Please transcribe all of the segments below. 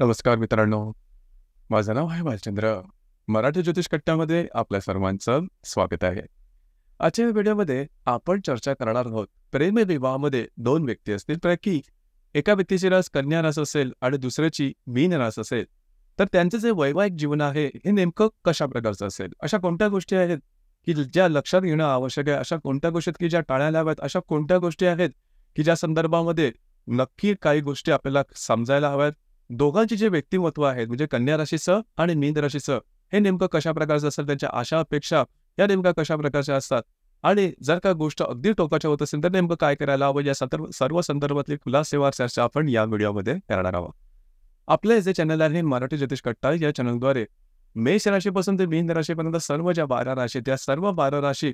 नमस्कार मित्रांनो, माझं नाव आहे भालचंद्र. मराठी ज्योतिष कट्ट्यामध्ये आपल्या सर्वांचं स्वागत आहे. आजच्या व्हिडिओमध्ये आपण चर्चा करणार आहोत प्रेमविवाहामध्ये दोन व्यक्ती असतील पैकी एका व्यक्तीची रास कन्या रास असेल आणि दुसऱ्याची मीन रास असेल, तर त्यांचं जे वैवाहिक जीवन आहे हे नेमकं कशा प्रकारचं असेल. अशा कोणत्या गोष्टी आहेत की ज्या लक्षात घेणं आवश्यक आहे, अशा कोणत्या गोष्टी आहेत की ज्या टाळायला हव्यात, अशा कोणत्या गोष्टी आहेत की ज्या संदर्भामध्ये नक्की काही गोष्टी आपल्याला समजायला हव्यात. दोघांची जे व्यक्तिमत्व आहेत म्हणजे कन्या राशीचं आणि मीन राशीचं हे नेमकं कशा प्रकारचं असेल, त्यांच्या आशा अपेक्षा या नेमक्या कशा प्रकारच्या असतात आणि जर का गोष्ट अगदी टोकाच्या होत असेल तर नेमकं काय करायला हवं, या सर्व संदर्भातली खुलासेवार चर्चा आपण या व्हिडिओमध्ये करणार आहोत. आपले जे चॅनल आहे मराठी ज्योतिष कट्टा, या चॅनलद्वारे मेष राशीपासून ते मीन राशीपर्यंत सर्व ज्या 12 राशी त्या सर्व 12 राशी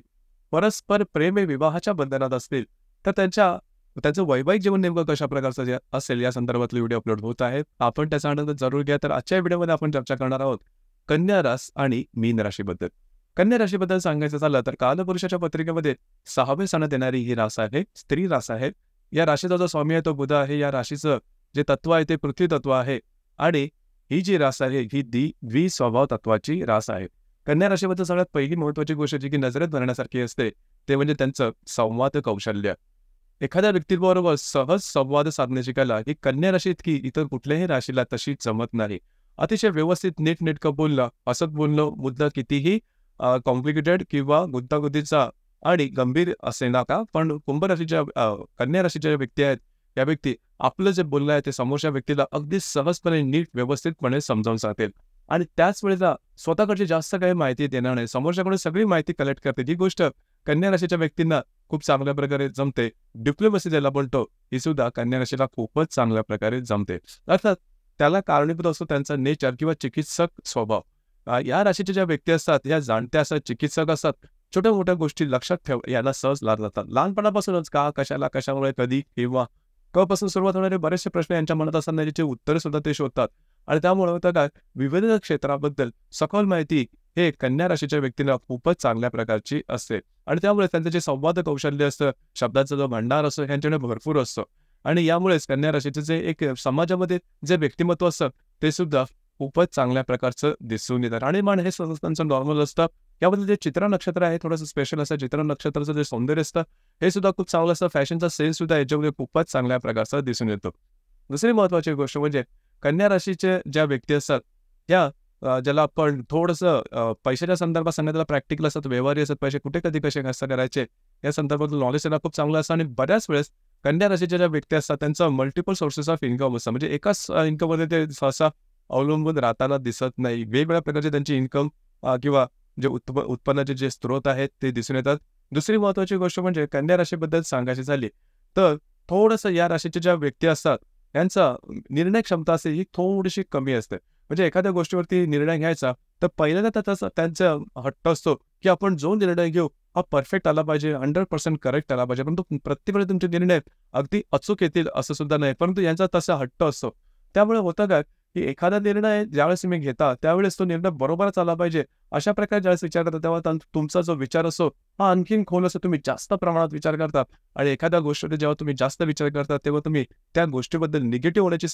परस्पर प्रेम विवाहाच्या बंधनात असतील तर त्यांचं वैवाहिक जीवन नेमकं कशा प्रकारचं असेल या संदर्भातले व्हिडिओ अपलोड होत आहेत. आपण त्याचा आनंद जरूर घ्या. तर आजच्या व्हिडिओमध्ये आपण चर्चा करणार आहोत कन्या रास आणि मीन राशीबद्दल. कन्या राशीबद्दल सांगायचं झालं तर कालपुरुषाच्या पत्रिकेमध्ये 6वे स्थानात येणारी ही रास आहे, स्त्री रास आहे. या राशीचा जो स्वामी आहे तो बुध आहे. या राशीचं जे तत्व आहे ते पृथ्वी तत्व आहे आणि ही जी रास आहे ही द्विस्वभाव तत्वाची रास आहे. कन्या राशीबद्दल सगळ्यात पहिली महत्वाची गोष्ट जी की नजरेत भरण्यासारखी असते ते म्हणजे त्यांचं संवाद कौशल्य. एखाद्या व्यक्तीबरोबर सहज संवाद साधण्याची कला ही कन्या राशी इतकी इतर कुठल्याही राशीला तशी जमत नाही. अतिशय व्यवस्थित नीटनेटकं बोलणं, असत बोलणं, मुद्दा कितीही कॉम्प्लिकेटेड किंवा गुंतागुंतीचा आणि गंभीर असे नका, पण कुंभ राशीच्या कन्या राशीच्या व्यक्ती आहेत या व्यक्ती आपलं जे बोलणं आहे ते समोरच्या व्यक्तीला अगदी सहजपणे नीट व्यवस्थितपणे समजावून सांगतील आणि त्याच वेळेला स्वतःकडची जास्त काही माहिती देणार नाही, समोरच्याकडे सगळी माहिती कलेक्ट करते. ही गोष्ट कन्या राशीच्या व्यक्तींना खूप चांगल्या प्रकारे जमते. डिप्लोमसी ज्याला म्हणतो ही सुद्धा कन्या राशीला खूपच चांगल्या प्रकारे जमते. अर्थात त्याला कारणीभूत असतो त्यांचा नेचर किंवा चिकित्सक स्वभाव. या राशीच्या ज्या व्यक्ती असतात या जाणत्या असतात, चिकित्सक असतात, छोट्या मोठ्या गोष्टी लक्षात याला सहज लाभ जातात. लहानपणापासूनच का, कशाला, कशामुळे, कधी, किंवा पासून सुरुवात होणारे बरेचसे प्रश्न यांच्या मनात असताना याची उत्तरे सुद्धा ते शोधतात आणि त्यामुळे होतं काय, विविध क्षेत्राबद्दल सखोल माहिती हे कन्या राशीच्या व्यक्तीला खूपच चांगल्या प्रकारची असते आणि त्यामुळे त्यांचं जे संवाद कौशल्य असतं, शब्दाचा जो भांडार असतो ह्यांच्याकडे भरपूर असतो आणि यामुळेच कन्या राशीचे जे एक समाजामध्ये जे व्यक्तिमत्व असतं ते सुद्धा खूपच चांगल्या प्रकारचं दिसून येतात. आणि मन हे त्यांचं नॉर्मल असतं. याबद्दल जे चित्रा नक्षत्र आहे थोडंसं स्पेशल असतं. चित्रा नक्षत्राचं जे सौंदर्य असतं हे सुद्धा खूप चांगलं असतं. फॅशनचा सेन्स सुद्धा याच्यामध्ये खूपच चांगल्या प्रकारचा दिसून येतो. दुसरी महत्वाची गोष्ट म्हणजे कन्या राशीचे ज्या व्यक्ती असतात ह्या ज्याला आपण थोडंसं पैशाच्या संदर्भात सांगितलं, प्रॅक्टिकल असतात, व्यवहारी असतात, पैसे कुठे कधी कसे खर्च करायचे या संदर्भातलं नॉलेज त्यांना खूप चांगलं असतं आणि बऱ्याच वेळेस कन्या राशीच्या ज्या व्यक्ती असतात त्यांचं मल्टिपल सोर्सेस ऑफ इन्कम असतं. म्हणजे एकाच इन्कममध्ये ते सहसा अवलंबून राहताना दिसत नाही. वेगवेगळ्या प्रकारचे त्यांची इन्कम किंवा जे उत्पन्नाचे जे स्रोत आहेत ते दिसून येतात. दुसरी महत्वाची गोष्ट म्हणजे कन्या राशीबद्दल सांगायची झाली तर थोडंसं या राशीच्या ज्या व्यक्ती असतात यांचा निर्णय क्षमता असते ही थोडीशी कमी असते. म्हणजे एखाद्या गोष्टीवरती निर्णय घ्यायचा तर पहिल्यांदा त्यांचा हट्ट असतो की आपण जो निर्णय घेऊ हा परफेक्ट आला पाहिजे, 100% करेक्ट आला पाहिजे. परंतु प्रत्येक वेळेला तुमचे निर्णय अगदी अचूक येतील असं सुद्धा नाही, परंतु यांचा तसा हट्ट असतो. त्यामुळे होतं काय की एखादा निर्णय ज्यावेळेस तुम्ही घेता त्यावेळेस तो निर्णय बरोबरच आला पाहिजे अशा प्रकारे ज्यावेळेस विचार करता तेव्हा तुमचा जो विचार असतो हा आणखीन खोल असतो. तुम्ही जास्त प्रमाणात विचार करता आणि एखाद्या गोष्टीने जेव्हा तुम्ही जास्त विचार करता तेव्हा तुम्ही त्या गोष्टीबद्दल निगेटिव्ह होण्याची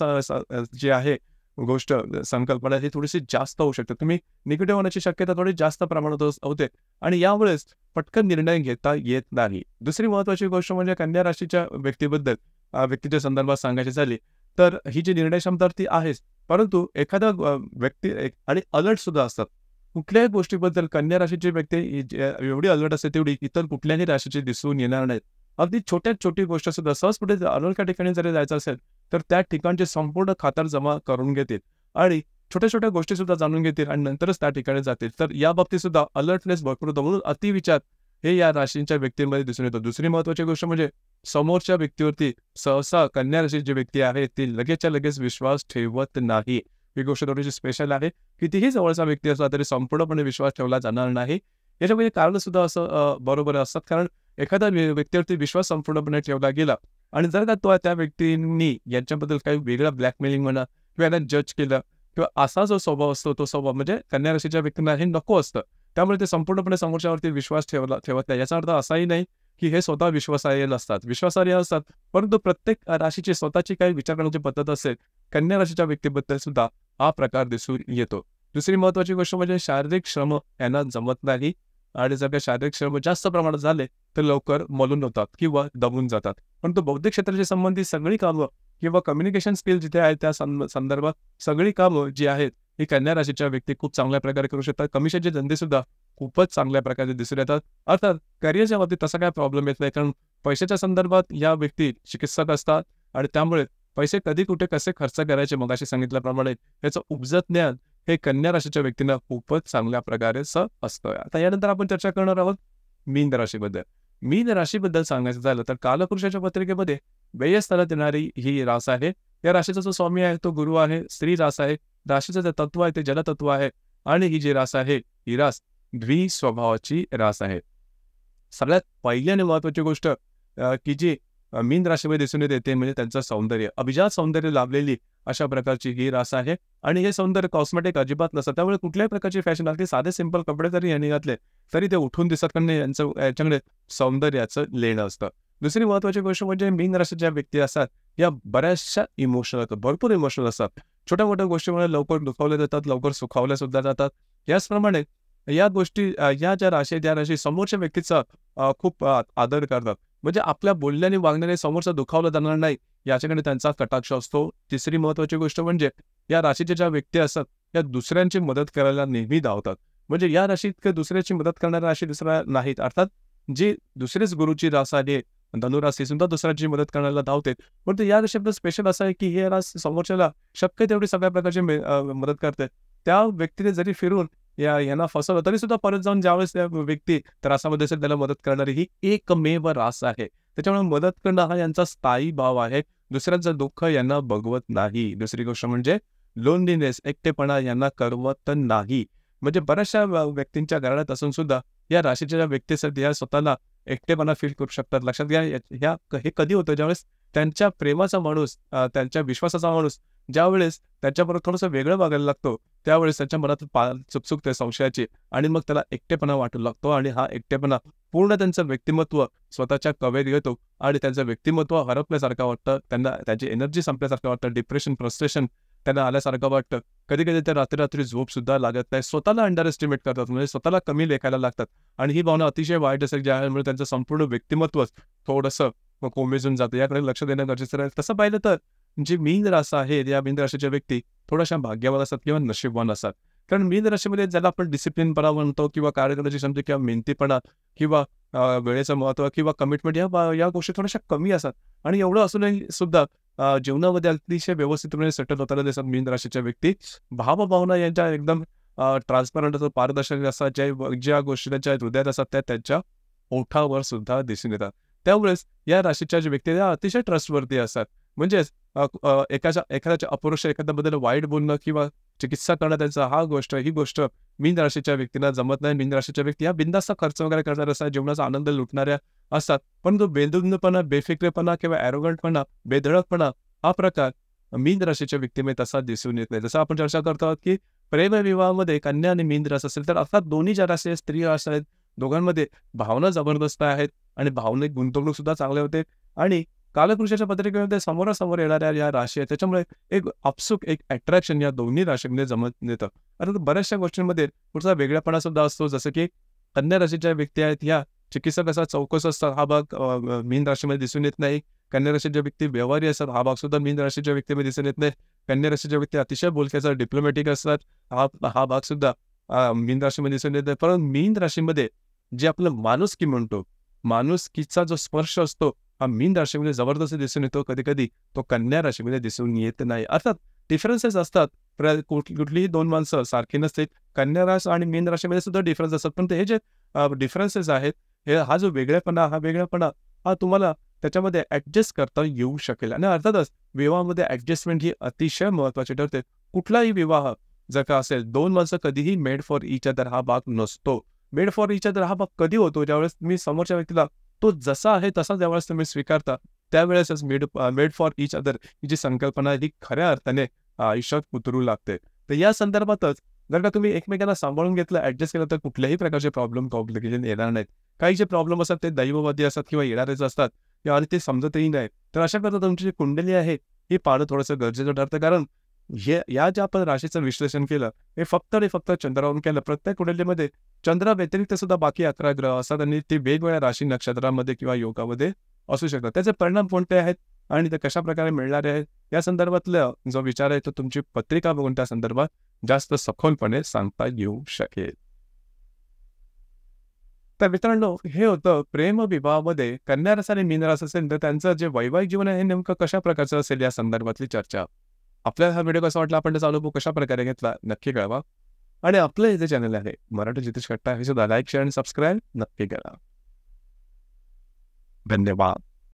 जी आहे गोष्ट संकल्पना ही थोडीशी जास्त होऊ शकते. तुम्ही निगेटिव्ह होण्याची शक्यता थोडी जास्त प्रमाणात होते आणि यामुळेच पटकन निर्णय घेता येत नाही. दुसरी महत्वाची गोष्ट म्हणजे कन्या राशीच्या व्यक्तीच्या संदर्भात सांगायची झाली तर ही जी निर्णय क्षमता ती आहेच, परंतु एखादा व्यक्ती आणि अलर्ट सुद्धा असतात. कुठल्याही गोष्टीबद्दल कन्या राशीची व्यक्ती एवढी अलर्ट असते तेवढी इतर कुठल्याही राशीची दिसून येणार नाहीत. अगदी छोटी गोष्ट सुद्धा सहज कुठे अनोळख्या ठिकाणी जरी जायचं असेल तर त्या ठिकाणचे संपूर्ण खातर जमा करून घेतील आणि छोट्या गोष्टी सुद्धा जाणून घेतील आणि नंतरच त्या ठिकाणी जातील. तर या बाबतीत सुद्धा अलर्टनेस भरपूर होतो. म्हणून अतिविचार हे या राशींच्या व्यक्तींमध्ये दिसून येतो. दुसरी महत्वाची गोष्ट म्हणजे समोरच्या व्यक्तीवरती सहसा कन्या राशीची जी व्यक्ती आहे ती लगेचच्या लगेच विश्वास ठेवत नाही. ही गोष्ट थोडीशी स्पेशल आहे. कितीही जवळचा व्यक्ती असला तरी संपूर्णपणे विश्वास ठेवला जाणार नाही. याच्यामध्ये कारण सुद्धा असं बरोबर असतात, कारण एखाद्या व्यक्तीवरती विश्वास संपूर्णपणे ठेवला गेला आणि जर का त्या व्यक्तींनी यांच्याबद्दल काही वेगळा ब्लॅकमेलिंग म्हणा किंवा यांना जज केलं किंवा असा जो स्वभाव असतो तो स्वभाव म्हणजे कन्या राशीच्या व्यक्तींना हे नको असतं. त्यामुळे ते संपूर्णपणे समोरच्यावरती विश्वास ठेवत नाही. याचा अर्थ असाही नाही की हे स्वतः विश्वासार्ह असतात, परंतु प्रत्येक राशीची स्वतःची काही विचार करण्याची पद्धत असेल कन्या राशीच्या व्यक्तीबद्दल सुद्धा हा प्रकार दिसून येतो. दुसरी महत्त्वाची गोष्ट म्हणजे शारीरिक श्रम यांना जमत नाही आणि जर का शारीरिक श्रम जास्त प्रमाणात झाले तर लवकर मलून होतात किंवा दमून जातात. परंतु बौद्धिक क्षेत्राशी संबंधित सगळी कामं किंवा कम्युनिकेशन स्किल जिथे आहेत त्या संदर्भात सगळी कामं जी आहेत ही कन्या राशीच्या व्यक्ती खूप चांगल्या प्रकारे करू शकतात. कमिशनचे धंदे सुद्धा खूपच चांगल्या प्रकारे दिसून येतात. अर्थात करिअरच्या बाबतीत तसा काय प्रॉब्लेम येत नाही, कारण पैशाच्या संदर्भात या व्यक्ती चिकित्सक असतात आणि त्यामुळे पैसे कधी कुठे कसे खर्च करायचे मगाशी सांगितल्याप्रमाणे याचं उपजत ज्ञान हे कन्या राशीच्या व्यक्तींना खूपच चांगल्या प्रकारे असतं. आता यानंतर आपण चर्चा करणार आहोत मीन राशीबद्दल. मीन राशीबद्दल सांगायचं झालं तर कालपुरुषाच्या पत्रिकेमध्ये व्यय स्थानात येणारी ही रास आहे. या राशीचा जो स्वामी आहे तो गुरु आहे. स्त्री रास आहे. राशीचं जे तत्व आहे ते जलतत्व आहे आणि ही जी रास आहे ही रास द्विस्वभावाची रास आहे. सगळ्यात पहिली आणि महत्वाची गोष्ट की जी मीन राशीमध्ये दिसून येते म्हणजे त्यांचं सौंदर्य, अभिजात सौंदर्य लाभलेली अशा प्रकारची ही रास आहे आणि हे सौंदर्य कॉस्मेटिक अजिबात नसतं. त्यामुळे कुठल्याही प्रकारची फॅशन अगदी साधे सिंपल कपडे जरी यांनी घातले तरी ते उठून दिसत, कारण याच्याकडे सौंदर्याचं लेणं असतं. दुसरी महत्वाची गोष्ट म्हणजे मीन राशीच्या व्यक्ती असतात या बऱ्याचशा इमोशनल असतात, भरपूर इमोशनल असतात. छोट्या मोठ्या गोष्टीमुळे लवकर दुखावल्या जातात, लवकर सुखावल्या सुद्धा जातात. याचप्रमाणे या गोष्टी या ज्या राशी समोरच्या व्यक्तीचा खूप आदर करतात. म्हणजे आपल्या बोलण्याने वागण्याने समोरचा दुखावला जाणार नाही याच्याकडे त्यांचा कटाक्ष असतो. तिसरी महत्वाची गोष्ट म्हणजे या राशीच्या ज्या व्यक्ती असतात त्या दुसऱ्यांची मदत करायला नेहमी धावतात. म्हणजे या राशीत दुसऱ्याची मदत करणाऱ्या राशी दुसऱ्या नाहीत. अर्थात जी दुसरीच गुरुची रास आहे धनुराशी सुद्धा दुसऱ्याची मदत करण्याला धावते. पण या राशीबद्दल स्पेशल असं आहे की हे रास समोरच्याला शक्य तेवढी सगळ्या प्रकारची मदत करते. त्या व्यक्तीने जरी फिरून यांना फसवलं तरी सुद्धा परत जाऊन ज्यावेळेस त्या व्यक्ती त्रासामध्ये असेल त्याला मदत करणारी ही एकमेव रास आहे. त्याच्यामुळे मदत करणं हा यांचा स्थायी भाव आहे. दुसऱ्यांचं दुःख यांना बघवत नाही. दुसरी गोष्ट म्हणजे लोनलीनेस, एकटेपणा यांना करमत नाही. म्हणजे बऱ्याचशा व्यक्तींच्या घराण्यात असून सुद्धा या राशीच्या ज्या व्यक्ती असतात या स्वतःला एकटेपणा फील करू शकतात. लक्षात घ्या हे कधी होतं ज्यावेळेस त्यांच्या प्रेमाचा माणूस, त्यांच्या विश्वासाचा माणूस ज्यावेळेस त्याच्याबरोबर थोडंसं वेगळं वागायला लागतो त्यावेळेस त्याच्या मनात चुकचुकते संशयाची आणि मग त्याला एकटेपणा वाटू लागतो आणि हा एकटेपणा पूर्ण त्यांचं व्यक्तिमत्व स्वतःच्या कवेत घेतो आणि त्यांचं व्यक्तिमत्व हरपल्यासारखं वाटतं. त्यांना त्याची एनर्जी संपल्यासारखं वाटतं. डिप्रेशन, फ्रस्ट्रेशन त्यांना आल्यासारखं वाटतं. कधी कधी ते रात्री झोप सुद्धा लागत नाही. स्वतःला अंडर एस्टिमेट करतात, म्हणजे स्वतःला कमी लेखायला लागतात आणि ही भावना अतिशय वाईट असेल ज्यामुळे त्यांचं संपूर्ण व्यक्तिमत्वच थोडंसं कोमेजून जातं. याकडे लक्ष देणं गरजेचं आहे. तसं पाहिलं तर जी मीन रास आहे या मीन राशीच्या व्यक्ती थोड्याशा भाग्यवान असतात किंवा नशीबवान असतात. कारण मीन राशीमध्ये ज्याला आपण डिसिप्लिनपणा म्हणतो किंवा कार्य करण्याची क्षमता किंवा मेहनतीपणा किंवा वेळेचं महत्त्व किंवा कमिटमेंट या गोष्टी थोड्याशा कमी असतात आणि एवढं असूनही सुद्धा जीवनामध्ये अतिशय व्यवस्थितपणे सेटल होताना दिसतात मीन राशीच्या व्यक्ती. भावभावना यांच्या एकदम ट्रान्सपरंट असतात, पारदर्शक असतात. ज्या गोष्टी त्यांच्या हृदयात असतात त्या त्यांच्या ओठावर सुद्धा दिसून येतात. त्यामुळेच या राशीच्या ज्या व्यक्ती त्या अतिशय ट्रस्टवर्थी असतात. म्हणजेच एखाद्याच्या अपरोक्ष एखाद्याबद्दल वाईट बोलणं किंवा चिकित्सा करणं त्यांचा ही गोष्ट मीन राशीच्या व्यक्तींना जमत नाही. मीन राशीच्या व्यक्ती ह्या बिनधास्त खर्च वगैरे करणाऱ्या असतात, जीवनाचा आनंद लुटणाऱ्या असतात. परंतु बेधुंदपणा, बेफिक्रेपणा किंवा ॲरोगंटपणा, बेधडकपणा हा प्रकार मीन राशीच्या व्यक्तीमध्ये तसा दिसून येत नाही. जसं आपण चर्चा करतो आहोत की प्रेमविवाहामध्ये कन्या आणि मीन रास असेल तर अर्थात दोन्ही ज्या राशी आहेत, स्त्री रास आहेत, दोघांमध्ये भावना जबरदस्त आहेत आणि भावनिक गुंतवणूक सुद्धा चांगले होते आणि कालपुरुषाच्या पत्रिकेमध्ये समोरासमोर येणाऱ्या या राशी आहेत त्याच्यामुळे एक आपसूक एक अट्रॅक्शन या दोन्ही राशीमध्ये जमत येतं. आता बऱ्याचशा गोष्टींमध्ये पुढचा वेगळापणा सुद्धा असतो. जसं की कन्या राशीच्या व्यक्ती आहेत ह्या चिकित्सक असतात, चौकस असतात, हा भाग मीन राशीमध्ये दिसून येत नाही. कन्या राशीच्या व्यक्ती व्यवहारी असतात, हा भाग सुद्धा मीन राशीच्या व्यक्तीमध्ये दिसून येत नाही. कन्या राशीच्या व्यक्ती अतिशय बोलक्या असतात, डिप्लोमॅटिक असतात, हा भाग सुद्धा मीन राशीमध्ये दिसून येत नाही. परंतु मीन राशीमध्ये जे आपलं माणुसकी म्हणतो, माणुसकीचा जो स्पर्श असतो हा मीन राशीमध्ये जबरदस्त दिसून येतो. कधी कधी तो कन्या राशीमध्ये दिसून येत नाही. अर्थात डिफरन्सेस असतात. कुठलीही दोन माणसं सारखी नसतील. कन्या रास आणि मीन राशीमध्ये सुद्धा डिफरन्स असतात. पण हे जे डिफरन्सेस आहेत हा जो वेगळेपणा हा तुम्हाला त्याच्यामध्ये ऍडजस्ट करता येऊ शकेल आणि अर्थातच विवाहामध्ये ऍडजस्टमेंट ही अतिशय महत्वाची ठरते. कुठलाही विवाह जर का असेल दोन माणसं कधीही मेड फॉर इच अदर हा भाग नसतो. मेड फॉर इच अदर हा भाग कधी होतो ज्यावेळेस तुम्ही समोरच्या व्यक्तीला तो जसा आहे तसा ज्यावेळेस तुम्ही स्वीकारता त्यावेळेसच मेड फॉर इच अदर ही जी संकल्पना ही खऱ्या अर्थाने आयुष्यात उतरू लागते. तर या संदर्भातच जर का तुम्ही एकमेकांना सांभाळून घेतलं, ऍडजस्ट केलं तर कुठल्याही प्रकारचे कॉम्प्लिकेशन येणार नाहीत. काही जे प्रॉब्लेम असतात ते दैववादी असतात किंवा येणारेच असतात आणि ते समजतही नाही. तर अशा करता तुमची जी कुंडली आहे हे पाहणं थोडंसं गरजेचं ठरतं. कारण या ज्या आपण राशीचं विश्लेषण केलं, हे फक्त आणि फक्त चंद्रावरून केलं. प्रत्येक कुंडलीमध्ये चंद्रा व्यतिरिक्त सुद्धा बाकी 11 ग्रह असतात आणि ते वेगवेगळ्या राशी नक्षत्रामध्ये किंवा योगामध्ये असू शकतात. त्याचे परिणाम कोणते आहेत आणि ते कशाप्रकारे मिळणारे आहेत, या संदर्भातला जो विचार आहे तो तुमची पत्रिका बघून त्या संदर्भात जास्त सखोलपणे सांगता येऊ शकेल. तर मित्रांनो, हे होतं प्रेम विवाहामध्ये कन्या रास आणि मीन रास असेल तर त्यांचं जे वैवाहिक जीवन आहे हे नेमकं कशा प्रकारचं असेल या संदर्भातली चर्चा. आपल्याला हा व्हिडिओ कसा वाटला, आपण त्याचा अनुभव कशा प्रकारे घेतला नक्की कळवा. आणि आपलं हे जे चॅनल आहे मराठी ज्योतिष कट्टा हे सुद्धा लाईक, शेअर आणि सबस्क्राईब नक्की करा. धन्यवाद.